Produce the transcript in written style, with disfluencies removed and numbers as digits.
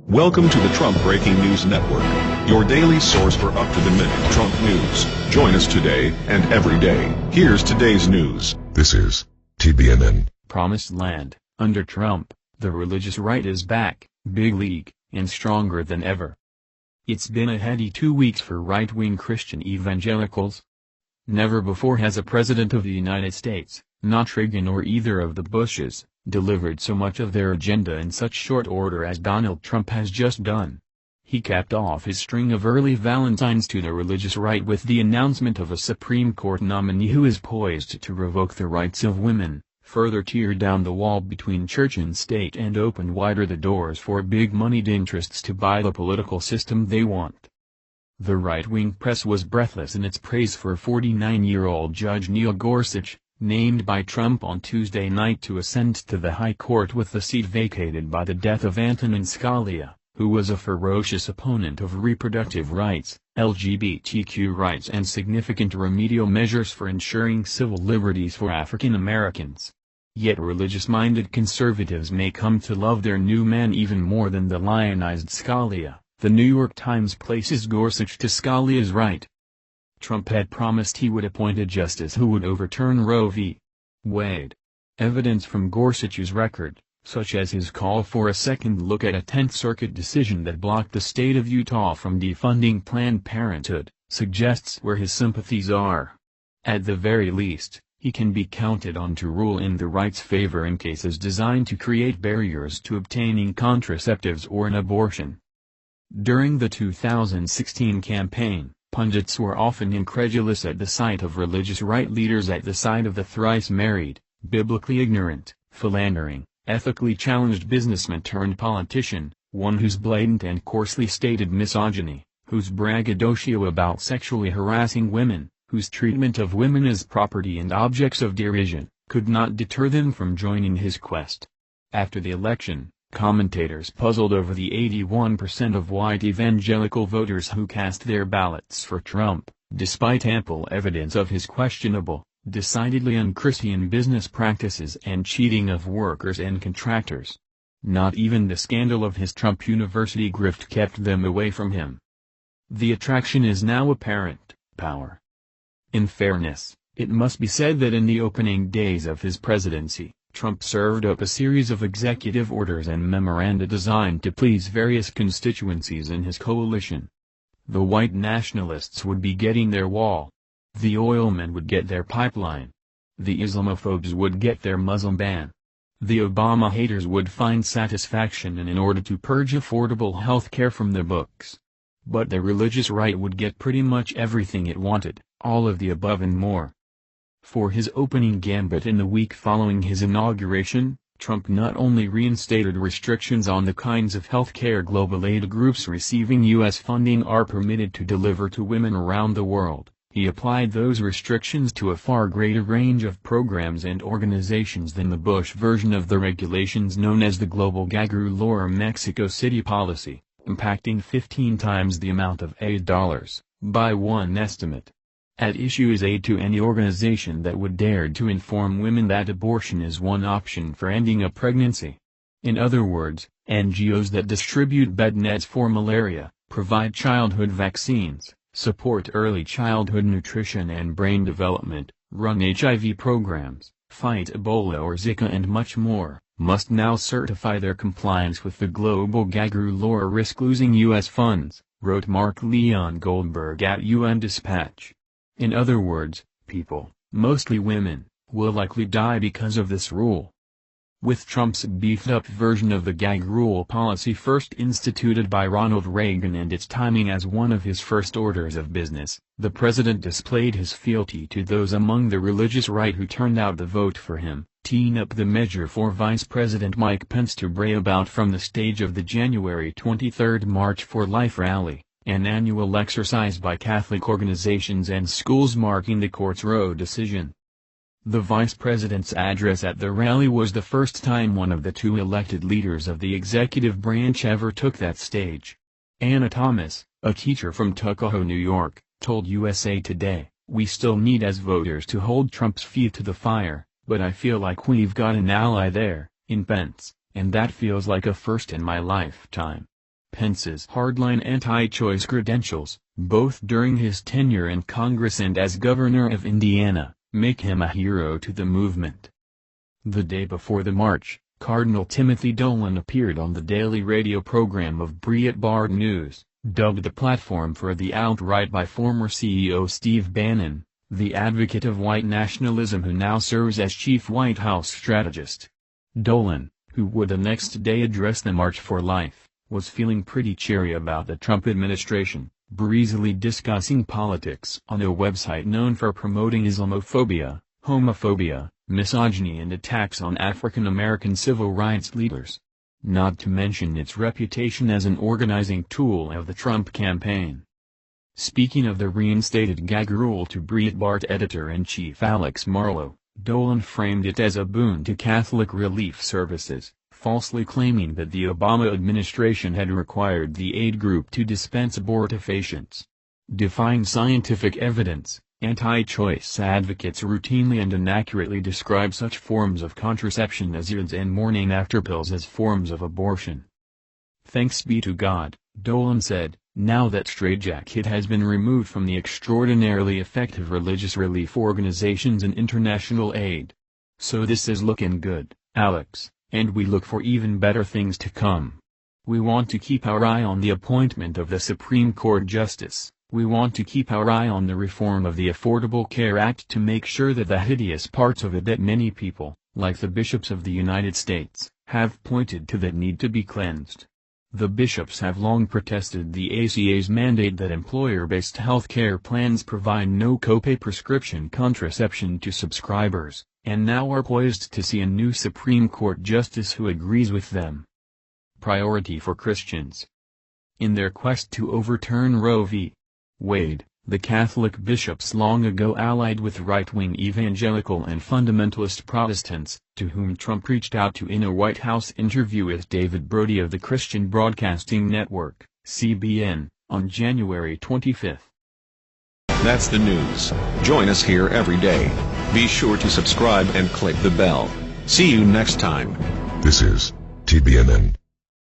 Welcome to the Trump Breaking News Network, your daily source for up-to-the-minute Trump news. Join us today and every day. Here's today's news. This is TBNN. Promised Land. Under Trump, the religious right is back, big league, and stronger than ever. It's been a heady 2 weeks for right-wing Christian evangelicals. Never before has a president of the United States, not Reagan or either of the Bushes, delivered so much of their agenda in such short order as Donald Trump has just done. He capped off his string of early Valentines to the religious right with the announcement of a Supreme Court nominee who is poised to revoke the rights of women, further tear down the wall between church and state and open wider the doors for big-moneyed interests to buy the political system they want. The right-wing press was breathless in its praise for 49-year-old Judge Neil Gorsuch, named by Trump on Tuesday night to ascend to the High Court with the seat vacated by the death of Antonin Scalia, who was a ferocious opponent of reproductive rights, LGBTQ rights and significant remedial measures for ensuring civil liberties for African Americans. Yet religious-minded conservatives may come to love their new man even more than the lionized Scalia. The New York Times places Gorsuch to Scalia's right. Trump had promised he would appoint a justice who would overturn Roe v. Wade. Evidence from Gorsuch's record, such as his call for a second look at a 10th Circuit decision that blocked the state of Utah from defunding Planned Parenthood, suggests where his sympathies are. At the very least, he can be counted on to rule in the right's favor in cases designed to create barriers to obtaining contraceptives or an abortion. During the 2016 campaign, pundits were often incredulous at the sight of religious right leaders at the side of the thrice-married, biblically ignorant, philandering, ethically challenged businessman turned politician, one whose blatant and coarsely stated misogyny, whose braggadocio about sexually harassing women, whose treatment of women as property and objects of derision, could not deter them from joining his quest. After the election, commentators puzzled over the 81% of white evangelical voters who cast their ballots for Trump, despite ample evidence of his questionable, decidedly unchristian business practices and cheating of workers and contractors. Not even the scandal of his Trump University grift kept them away from him. The attraction is now apparent: power. In fairness, it must be said that in the opening days of his presidency, Trump served up a series of executive orders and memoranda designed to please various constituencies in his coalition. The white nationalists would be getting their wall. The oilmen would get their pipeline. The Islamophobes would get their Muslim ban. The Obama haters would find satisfaction in order to purge affordable health care from the books. But the religious right would get pretty much everything it wanted, all of the above and more. For his opening gambit in the week following his inauguration, Trump not only reinstated restrictions on the kinds of health care global aid groups receiving U.S. funding are permitted to deliver to women around the world, he applied those restrictions to a far greater range of programs and organizations than the Bush version of the regulations known as the Global Gag Rule or Mexico City Policy, impacting 15 times the amount of aid dollars, by one estimate. At issue is aid to any organization that would dare to inform women that abortion is one option for ending a pregnancy. In other words, NGOs that distribute bed nets for malaria, provide childhood vaccines, support early childhood nutrition and brain development, run HIV programs, fight Ebola or Zika and much more, must now certify their compliance with the Global Gag Rule or risk losing U.S. funds, wrote Mark Leon Goldberg at UN Dispatch. In other words, people, mostly women, will likely die because of this rule. With Trump's beefed-up version of the gag rule policy first instituted by Ronald Reagan and its timing as one of his first orders of business, the president displayed his fealty to those among the religious right who turned out the vote for him, teeing up the measure for Vice President Mike Pence to bray about from the stage of the January 23 March for Life rally, an annual exercise by Catholic organizations and schools marking the court's Roe decision. The vice president's address at the rally was the first time one of the two elected leaders of the executive branch ever took that stage. Anna Thomas, a teacher from Tuckahoe, New York, told USA Today, "We still need as voters to hold Trump's feet to the fire, but I feel like we've got an ally there, in Pence, and that feels like a first in my lifetime." Pence's hardline anti-choice credentials, both during his tenure in Congress and as governor of Indiana, make him a hero to the movement. The day before the march, Cardinal Timothy Dolan appeared on the daily radio program of Breitbart News, dubbed the platform for the alt-right by former CEO Steve Bannon, the advocate of white nationalism who now serves as chief White House strategist. Dolan, who would the next day address the March for Life, was feeling pretty cheery about the Trump administration, breezily discussing politics on a website known for promoting Islamophobia, homophobia, misogyny and attacks on African American civil rights leaders. Not to mention its reputation as an organizing tool of the Trump campaign. Speaking of the reinstated gag rule to Breitbart editor-in-chief Alex Marlow, Dolan framed it as a boon to Catholic relief services, falsely claiming that the Obama administration had required the aid group to dispense abortifacients. Defying scientific evidence, anti-choice advocates routinely and inaccurately describe such forms of contraception as IUDs and morning-after pills as forms of abortion. Thanks be to God, Dolan said, now that straitjacket has been removed from the extraordinarily effective religious relief organizations and international aid. So this is looking good, Alex, and we look for even better things to come. We want to keep our eye on the appointment of the Supreme Court Justice. We want to keep our eye on the reform of the Affordable Care Act to make sure that the hideous parts of it that many people, like the bishops of the United States, have pointed to that need to be cleansed. The bishops have long protested the ACA's mandate that employer-based health care plans provide no copay prescription contraception to subscribers, and now are poised to see a new Supreme Court justice who agrees with them. Priority for Christians. In their quest to overturn Roe v. Wade, the Catholic bishops long ago allied with right-wing evangelical and fundamentalist Protestants, to whom Trump reached out to in a White House interview with David Brody of the Christian Broadcasting Network, CBN, on January 25. That's the news. Join us here every day. Be sure to subscribe and click the bell. See you next time. This is TBNN.